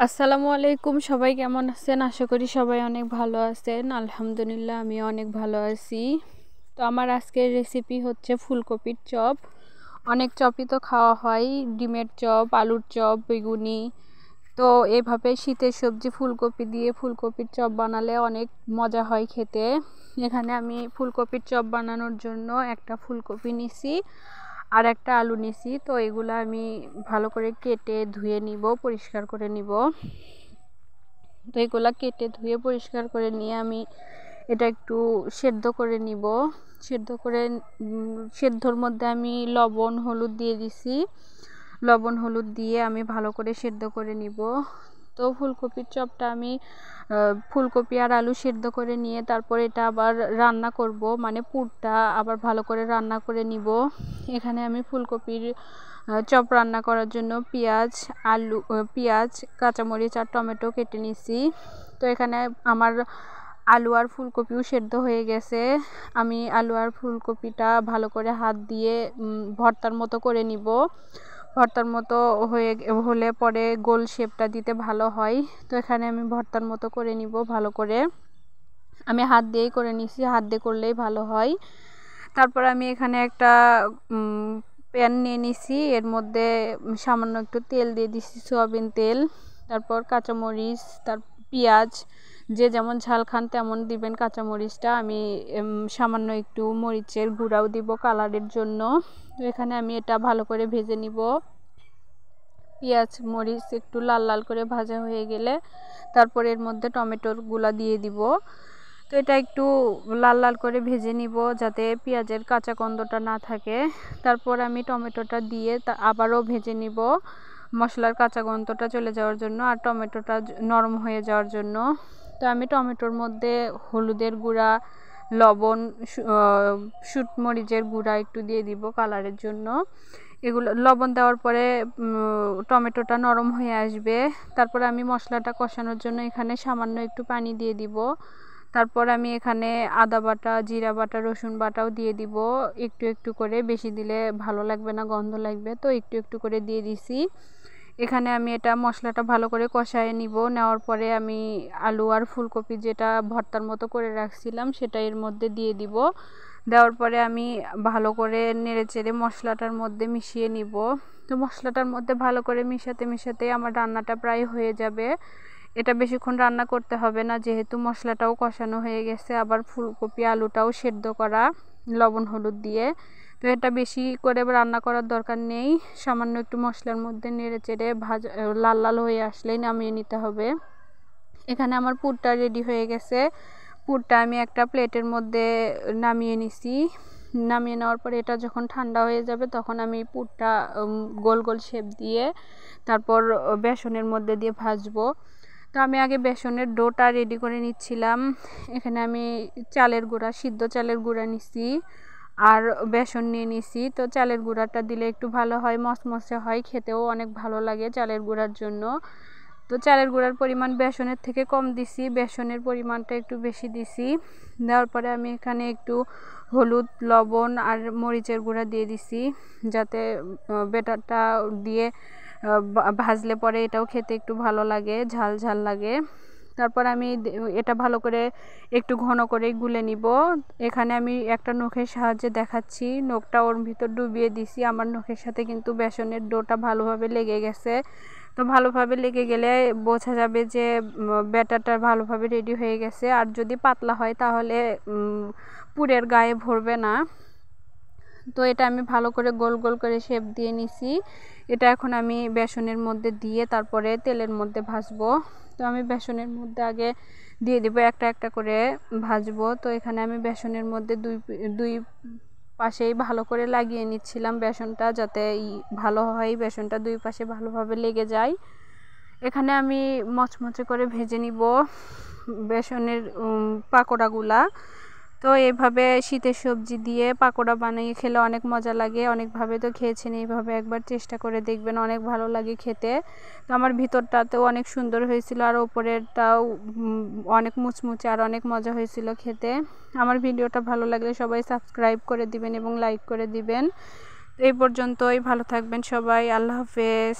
আসসালামু আলাইকুম। সবাই কেমন আছেন? আশা করি সবাই অনেক ভালো আছেন। আলহামদুলিল্লাহ আমি অনেক ভালো আছি। তো আমার আজকের রেসিপি হচ্ছে ফুলকপির চপ। অনেক চপই তো খাওয়া হয়, ডিমের চপ, আলুর চপ, বেগুনি। তো এভাবে শীতের সবজি ফুলকপি দিয়ে ফুলকপির চপ বানালে অনেক মজা হয় খেতে। এখানে আমি ফুলকপির চপ বানানোর জন্য একটা ফুলকপি নিছি আর একটা আলু নিছি। তো এগুলো আমি ভালো করে কেটে ধুয়ে নিব, পরিষ্কার করে নিব। তো এগুলো কেটে ধুয়ে পরিষ্কার করে নিয়ে আমি এটা একটু সেদ্ধ করে নিব। সেদ্ধর মধ্যে আমি লবণ হলুদ দিয়ে দিছি। লবণ হলুদ দিয়ে আমি ভালো করে সেদ্ধ করে নিব। তো ফুলকপির চপটা আমি ফুলকপি আর আলু সেদ্ধ করে নিয়ে তারপর এটা আবার রান্না করব, মানে পুরটা আবার ভালো করে রান্না করে নিব। এখানে আমি ফুলকপির চপ রান্না করার জন্য পেঁয়াজ, কাঁচামরিচ আর টমেটো কেটে নিছি। তো এখানে আমার আলু আর ফুলকপিও সেদ্ধ হয়ে গেছে। আমি আলু আর ফুলকপিটা ভালো করে হাত দিয়ে ভর্তার মতো করে নিব। ভর্তার মতো হলে পরে গোল শেপটা দিতে ভালো হয়। তো এখানে আমি ভর্তার মতো করে নিব ভালো করে। আমি হাত দিয়েই করে নিছি, হাত দিয়ে করলেই ভালো হয়। তারপর আমি এখানে একটা প্যান নিয়ে নিছি, এর মধ্যে সামান্য একটু তেল দিয়ে দিছি, সয়াবিন তেল। তারপর কাঁচামরিচ, পেঁয়াজ, যে যেমন ঝাল খান তেমন দিবেন কাঁচামরিচটা। আমি সামান্য একটু মরিচের গুঁড়াও দিব কালারের জন্য। তো এখানে আমি এটা ভালো করে ভেজে নিব। পেঁয়াজ মরিচ একটু লাল লাল করে ভাজা হয়ে গেলে তারপর এর মধ্যে টমেটোর গুঁড়া দিয়ে দিব। তো এটা একটু লাল লাল করে ভেজে নিব যাতে পেঁয়াজের কাঁচা গন্ধটা না থাকে। তারপর আমি টমেটোটা দিয়ে আবারও ভেজে নিব, মশলার কাঁচা গন্ধটা চলে যাওয়ার জন্য আর টমেটোটা নরম হয়ে যাওয়ার জন্য। তো আমি টমেটোর মধ্যে হলুদের গুঁড়া, লবণ, শুট মরিচের গুঁড়া একটু দিয়ে দিব কালারের জন্য। এগুলো লবণ দেওয়ার পরে টমেটোটা নরম হয়ে আসবে। তারপর আমি মশলাটা কষানোর জন্য এখানে সামান্য একটু পানি দিয়ে দিব। তারপর আমি এখানে আদা বাটা, জিরা বাটা, রসুন বাটাও দিয়ে দিব একটু একটু করে, বেশি দিলে ভালো লাগবে না, গন্ধ লাগবে। তো একটু একটু করে দিয়ে দিছি। এখানে আমি এটা মশলাটা ভালো করে কষায় নিব। নেওয়ার পরে আমি আলু আর ফুলকপি যেটা ভর্তার মতো করে রাখছিলাম সেটা এর মধ্যে দিয়ে দিব। দেওয়ার পরে আমি ভালো করে নেড়েচেড়ে মশলাটার মধ্যে মিশিয়ে নিব। তো মশলাটার মধ্যে ভালো করে মিশাতে আমার রান্নাটা প্রায় হয়ে যাবে। এটা বেশিক্ষণ রান্না করতে হবে না, যেহেতু মশলাটাও কষানো হয়ে গেছে, আবার ফুলকপি আলুটাও সেদ্ধ করা লবণ হলুদ দিয়ে। তো এটা বেশি করে রান্না করার দরকার নেই। সামান্য একটু মশলার মধ্যে নেড়েচেড়ে লাল লাল হয়ে আসলেই নামিয়ে নিতে হবে। এখানে আমার পুরটা রেডি হয়ে গেছে। পুরটা আমি একটা প্লেটের মধ্যে নামিয়ে নিছি। নামিয়ে নেওয়ার পরে এটা যখন ঠান্ডা হয়ে যাবে তখন আমি পুরটা গোল গোল শেপ দিয়ে তারপর বেসনের মধ্যে দিয়ে ভাজবো। তো আমি আগে বেসনের ডোটা রেডি করে নিচ্ছিলাম। এখানে আমি সিদ্ধ চালের গুঁড়া নিছি আর বেসন নিয়ে নিছি। তো চালের গুঁড়াটা দিলে একটু ভালো হয়, মচমচে হয়, খেতেও অনেক ভালো লাগে চালের গুঁড়ার জন্য। তো চালের গুঁড়ার পরিমাণ বেসনের থেকে কম দিছি, বেসনের পরিমাণটা একটু বেশি দিছি। দেওয়ার পরে আমি এখানে একটু হলুদ, লবণ আর মরিচের গুঁড়া দিয়ে দিছি যাতে বেটারটা দিয়ে ভাজলে পরে এটাও খেতে একটু ভালো লাগে, ঝাল ঝাল লাগে। তারপর আমি এটা ভালো করে একটু ঘন করে গুলে নিব। এখানে আমি একটা নখের সাহায্যে দেখাচ্ছি, নখটা ওর ভিতর ডুবিয়ে দিছি। আমার নখের সাথে কিন্তু বেসনের ডোটা ভালোভাবে লেগে গেছে। তো ভালোভাবে লেগে গেলে বোঝা যাবে যে ব্যাটারটা ভালোভাবে রেডি হয়ে গেছে। আর যদি পাতলা হয় তাহলে পুরের গায়ে ভরবে না। তো এটা আমি ভালো করে গোল গোল করে শেপ দিয়ে নিছি। এটা এখন আমি বেসনের মধ্যে দিয়ে তারপরে তেলের মধ্যে ভাজবো। তো আমি বেসনের মধ্যে আগে দিয়ে দেবো, একটা একটা করে ভাজবো। তো এখানে আমি বেসনের মধ্যে দুই পাশেই ভালো করে লাগিয়ে নিচ্ছিলাম বেসনটা, যাতে ভালো হয়, বেসনটা দুই পাশে ভালোভাবে লেগে যায়। এখানে আমি মচমচে করে ভেজে নিব বেসনের পাকোড়াগুলা। তো এইভাবে শীতের সবজি দিয়ে পাকোড়া বানিয়ে খেলে অনেক মজা লাগে। অনেকভাবে তো খেয়েছেন, এইভাবে একবার চেষ্টা করে দেখবেন, অনেক ভালো লাগে খেতে। তো আমার ভিতরটাতেও অনেক সুন্দর হয়েছিল আর ওপরেরটাও অনেক মুচমুচে আর অনেক মজা হয়েছিল খেতে। আমার ভিডিওটা ভালো লাগলে সবাই সাবস্ক্রাইব করে দিবেন এবং লাইক করে দিবেন। এই পর্যন্তই, ভালো থাকবেন সবাই, আল্লাহ হাফেজ।